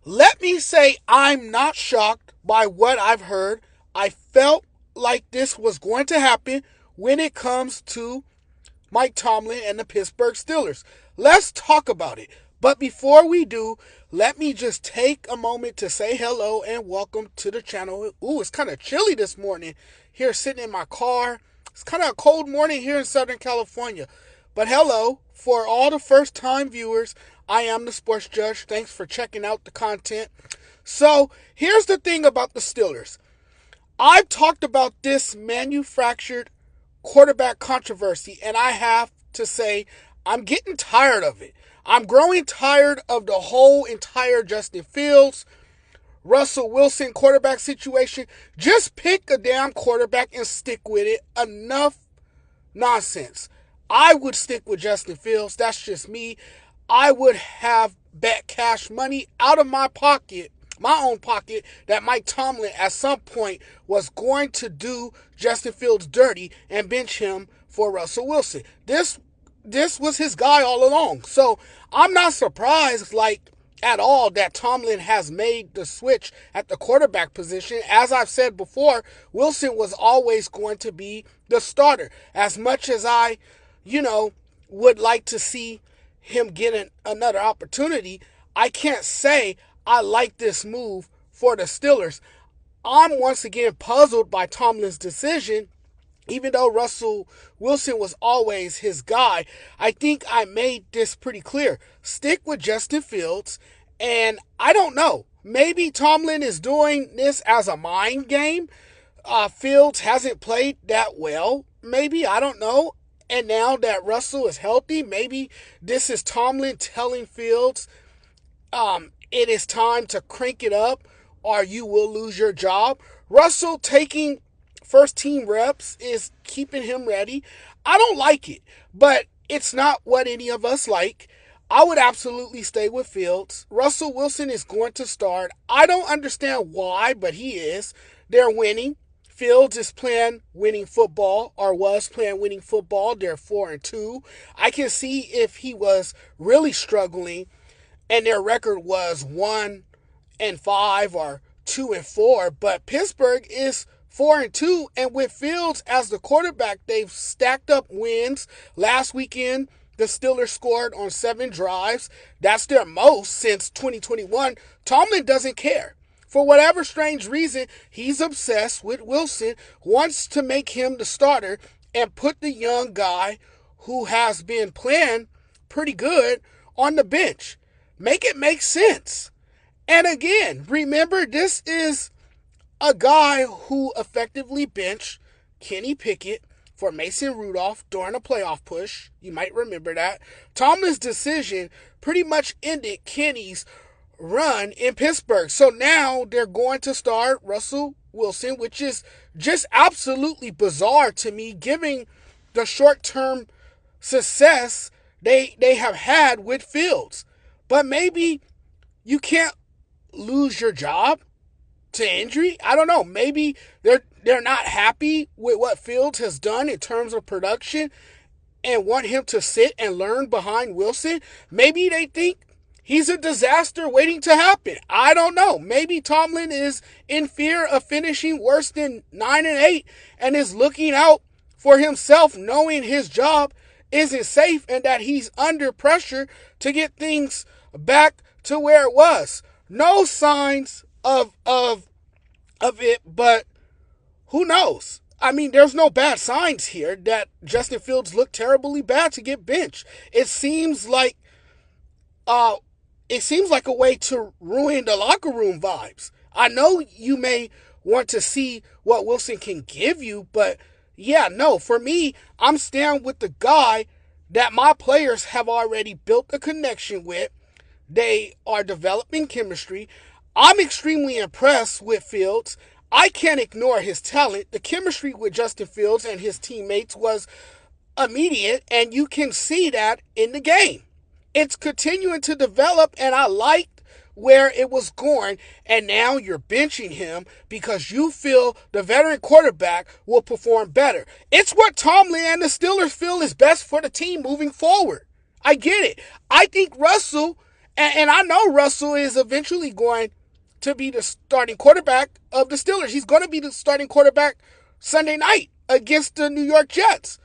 Let me say I'm not shocked by what I've heard. I felt like this was going to happen when it comes to Mike Tomlin and the Pittsburgh Steelers. Let's talk about it. But before we do, let me just take a moment to say hello and welcome to the channel. Ooh, it's kind of chilly this morning here sitting in my car. It's kind of a cold morning here in Southern California. But hello, for all the first time viewers, I am the Sports Judge. Thanks for checking out the content. So, here's the thing about the Steelers. I've talked about this manufactured quarterback controversy, and I have to say, I'm getting tired of it. I'm growing tired of the whole entire Justin Fields, Russell Wilson quarterback situation. Just pick a damn quarterback and stick with it. Enough nonsense. I would stick with Justin Fields. That's just me. I would have bet cash money out of my pocket, my own pocket, that Mike Tomlin at some point was going to do Justin Fields dirty and bench him for Russell Wilson. This was his guy all along. So I'm not surprised, at all, that Tomlin has made the switch at the quarterback position. As I've said before, Wilson was always going to be the starter. As much as I, would like to see him get another opportunity, I can't say I like this move for the Steelers. I'm once again puzzled by Tomlin's decision. Even though Russell Wilson was always his guy, I think I made this pretty clear. Stick with Justin Fields, and I don't know. Maybe Tomlin is doing this as a mind game. Fields hasn't played that well. Maybe, I don't know. And now that Russell is healthy, maybe this is Tomlin telling Fields, it is time to crank it up or you will lose your job. Russell taking first team reps is keeping him ready. I don't like it, but it's not what any of us like. I would absolutely stay with Fields. Russell Wilson is going to start. I don't understand why, but he is. They're winning. Fields is playing winning football, or was playing winning football. They're 4-2. I can see if he was really struggling and their record was 1-5 or 2-4, but Pittsburgh is 4-2, and with Fields as the quarterback, they've stacked up wins. Last weekend, the Steelers scored on 7 drives. That's their most since 2021. Tomlin doesn't care. For whatever strange reason, he's obsessed with Wilson, wants to make him the starter, and put the young guy who has been playing pretty good on the bench. Make it make sense. And again, remember, this is a guy who effectively benched Kenny Pickett for Mason Rudolph during a playoff push. You might remember that. Tomlin's decision pretty much ended Kenny's run in Pittsburgh. So now they're going to start Russell Wilson, which is just absolutely bizarre to me, given the short-term success they have had with Fields. But maybe you can't lose your job to injury. I don't know. Maybe they're not happy with what Fields has done in terms of production and want him to sit and learn behind Wilson. Maybe they think he's a disaster waiting to happen. I don't know. Maybe Tomlin is in fear of finishing worse than 9-8 and is looking out for himself, knowing his job isn't safe and that he's under pressure to get things back to where it was. No signs of it, but who knows? I mean, there's no bad signs here that Justin Fields looked terribly bad to get benched. It seems like a way to ruin the locker room vibes. I know you may want to see what Wilson can give you, but yeah, no, for me, I'm staying with the guy that my players have already built a connection with. They are developing chemistry. I'm extremely impressed with Fields. I can't ignore his talent. The chemistry with Justin Fields and his teammates was immediate, and you can see that in the game. It's continuing to develop, and I liked where it was going, and now you're benching him because you feel the veteran quarterback will perform better. It's what Tomlin and the Steelers feel is best for the team moving forward. I get it. I think Russell And I know Russell is eventually going to be the starting quarterback of the Steelers. He's going to be the starting quarterback Sunday night against the New York Jets.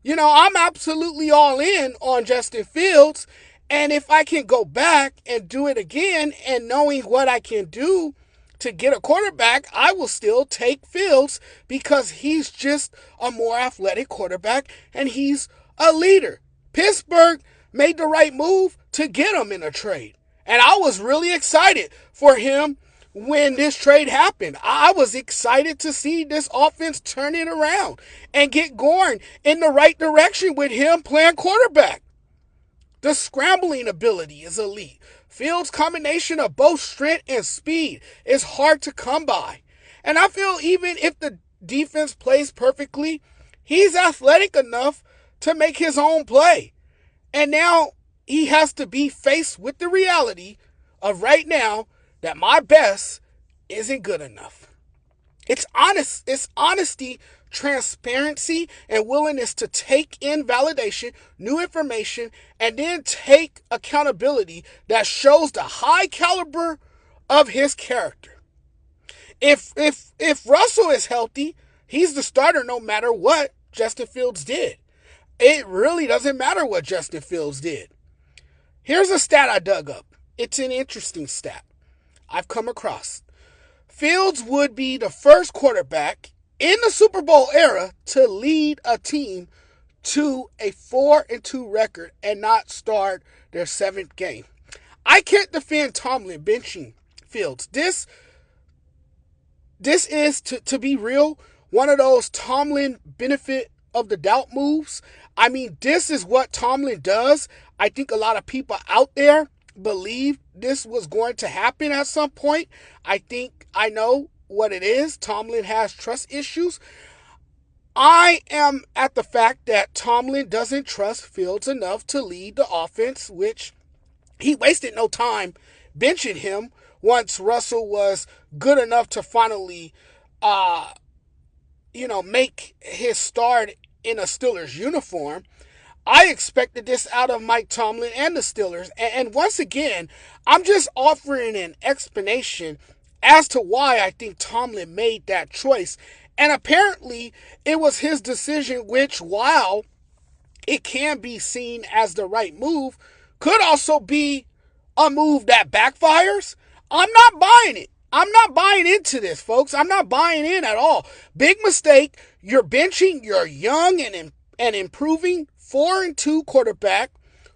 I'm absolutely all in on Justin Fields. And if I can go back and do it again and knowing what I can do to get a quarterback, I will still take Fields because he's just a more athletic quarterback and he's a leader. Pittsburgh made the right move to get him in a trade. And I was really excited for him when this trade happened. I was excited to see this offense turn it around and get going in the right direction with him playing quarterback. The scrambling ability is elite. Fields' combination of both strength and speed is hard to come by. And I feel even if the defense plays perfectly, he's athletic enough to make his own play. And now he has to be faced with the reality of right now that my best isn't good enough. It's honesty, transparency, and willingness to take in validation, new information, and then take accountability that shows the high caliber of his character. If Russell is healthy, he's the starter no matter what Justin Fields did. It really doesn't matter what Justin Fields did. Here's a stat I dug up. It's an interesting stat I've come across. Fields would be the first quarterback in the Super Bowl era to lead a team to a 4-2 record and not start their 7th game. I can't defend Tomlin benching Fields. This is, to be real, one of those Tomlin benefit of the doubt moves. I mean, this is what Tomlin does. I think a lot of people out there believe this was going to happen at some point. I know what it is. Tomlin has trust issues. I am at the fact that Tomlin doesn't trust Fields enough to lead the offense, which he wasted no time benching him once Russell was good enough to finally, make his start in a Steelers uniform. I expected this out of Mike Tomlin and the Steelers. And once again, I'm just offering an explanation as to why I think Tomlin made that choice. And apparently, it was his decision, which, while it can be seen as the right move, could also be a move that backfires. I'm not buying it. I'm not buying into this, folks. I'm not buying in at all. Big mistake. You're benching your young and improving 4-2 quarterback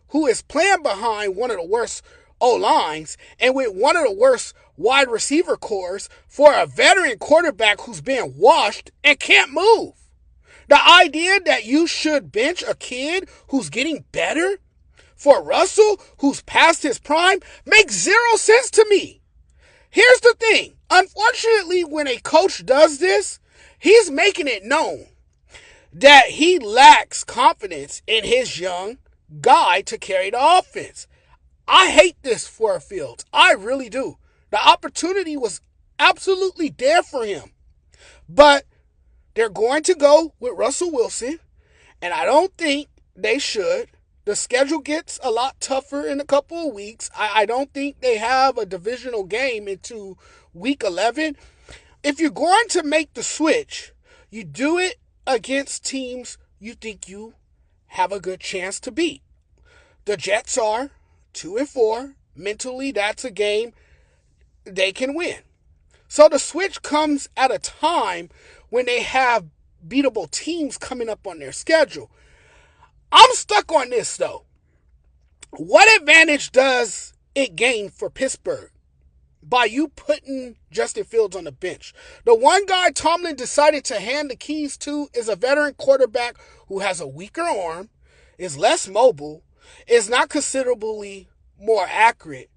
who is playing behind one of the worst O-lines and with one of the worst wide receiver cores for a veteran quarterback who's been washed and can't move. The idea that you should bench a kid who's getting better for Russell, who's past his prime, makes zero sense to me. Here's the thing. Unfortunately, when a coach does this, he's making it known that he lacks confidence in his young guy to carry the offense. I hate this for Fields. I really do. The opportunity was absolutely there for him. But they're going to go with Russell Wilson, and I don't think they should. The schedule gets a lot tougher in a couple of weeks. I don't think they have a divisional game into week 11. If you're going to make the switch, you do it against teams you think you have a good chance to beat. The Jets are 2-4. Mentally, that's a game they can win. So the switch comes at a time when they have beatable teams coming up on their schedule. I'm stuck on this, though. What advantage does it gain for Pittsburgh by you putting Justin Fields on the bench? The one guy Tomlin decided to hand the keys to is a veteran quarterback who has a weaker arm, is less mobile, is not considerably more accurate.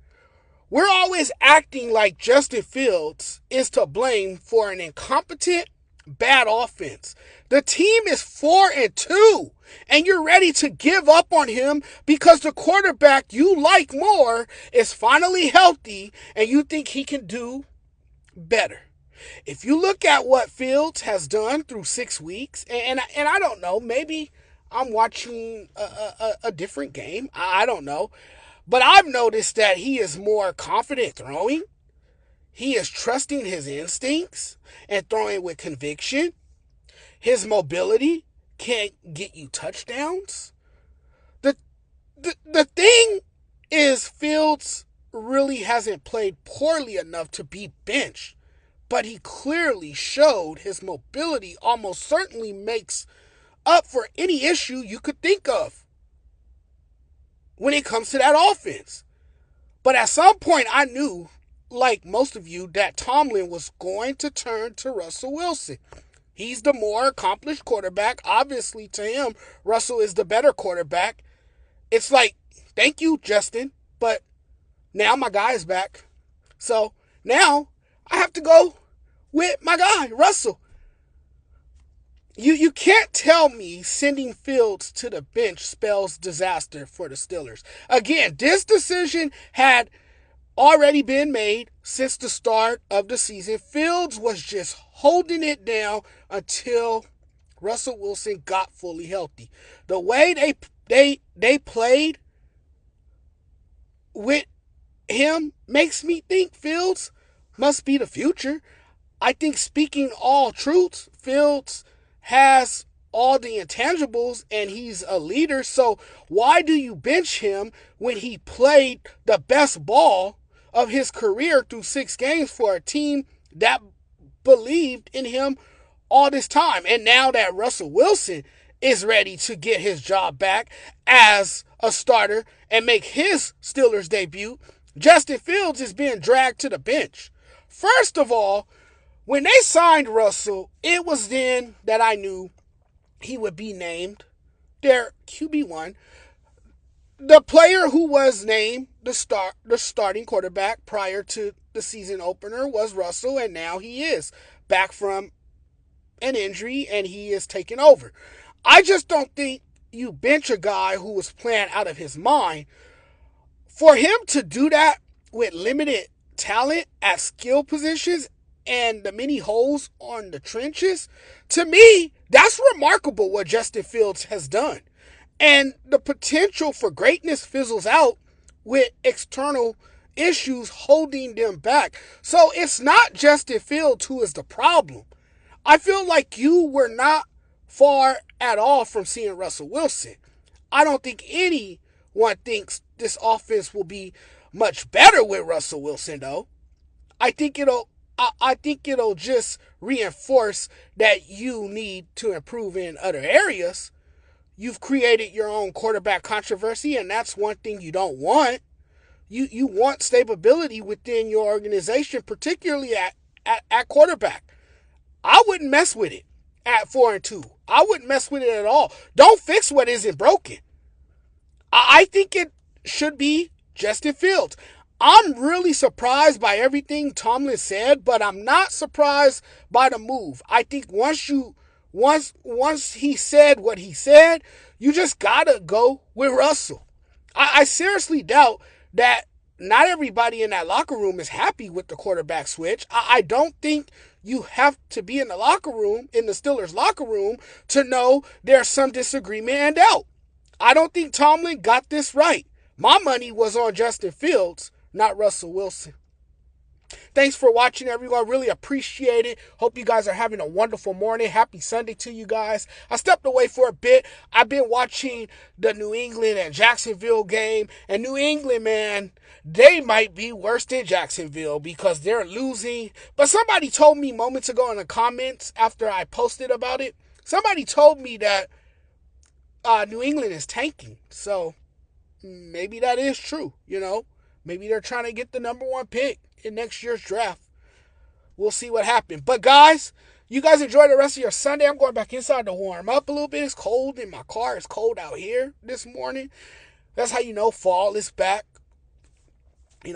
We're always acting like Justin Fields is to blame for an incompetent, bad offense. The team is 4-2, and you're ready to give up on him because the quarterback you like more is finally healthy and you think he can do better. If you look at what Fields has done through 6 weeks, and I don't know, maybe I'm watching a different game. I don't know. But I've noticed that he is more confident throwing. He is trusting his instincts and throwing with conviction. His mobility can get you touchdowns. The, the thing is, Fields really hasn't played poorly enough to be benched, but he clearly showed his mobility almost certainly makes up for any issue you could think of when it comes to that offense. But at some point, I knew, like most of you, that Tomlin was going to turn to Russell Wilson. He's the more accomplished quarterback. Obviously, to him, Russell is the better quarterback. It's like, thank you, Justin, but now my guy is back. So now I have to go with my guy, Russell. You can't tell me sending Fields to the bench spells disaster for the Steelers. Again, this decision had already been made since the start of the season. Fields was just holding it down until Russell Wilson got fully healthy. The way they played with him makes me think Fields must be the future. I think, speaking all truths, Fields has all the intangibles and he's a leader. So why do you bench him when he played the best ball of his career through 6 games for a team that believed in him all this time? And now that Russell Wilson is ready to get his job back as a starter and make his Steelers debut, Justin Fields is being dragged to the bench. First of all, when they signed Russell, it was then that I knew he would be named their QB1. The player who was named the starting quarterback prior to the season opener was Russell, and now he is back from an injury and he is taking over. I just don't think you bench a guy who was playing out of his mind. For him to do that with limited talent at skill positions and the many holes on the trenches, to me, that's remarkable what Justin Fields has done. And the potential for greatness fizzles out with external issues holding them back. So it's not Justin Fields who is the problem. I feel like you were not far at all from seeing Russell Wilson. I don't think anyone thinks this offense will be much better with Russell Wilson, though. I think it'll just reinforce that you need to improve in other areas. You've created your own quarterback controversy, and that's one thing you don't want. You want stability within your organization, particularly at quarterback. I wouldn't mess with it at 4-2. I wouldn't mess with it at all. Don't fix what isn't broken. I think it should be Justin Fields. I'm really surprised by everything Tomlin said, but I'm not surprised by the move. I think once he said what he said, you just gotta go with Russell. I seriously doubt that not everybody in that locker room is happy with the quarterback switch. I don't think you have to be in the locker room, in the Steelers locker room, to know there's some disagreement and doubt. I don't think Tomlin got this right. My money was on Justin Fields, not Russell Wilson. Thanks for watching, everyone. Really appreciate it. Hope you guys are having a wonderful morning. Happy Sunday to you guys. I stepped away for a bit. I've been watching the New England and Jacksonville game. And New England, man, they might be worse than Jacksonville because they're losing. But somebody told me moments ago in the comments after I posted about it, somebody told me that New England is tanking. So maybe that is true, Maybe they're trying to get the number 1 pick in next year's draft. We'll see what happens. But guys, you guys enjoy the rest of your Sunday. I'm going back inside to warm up a little bit. It's cold in my car. It's cold out here this morning. That's how you know fall is back.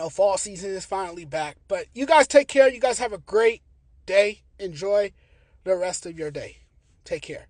Fall season is finally back. But you guys take care. You guys have a great day. Enjoy the rest of your day. Take care.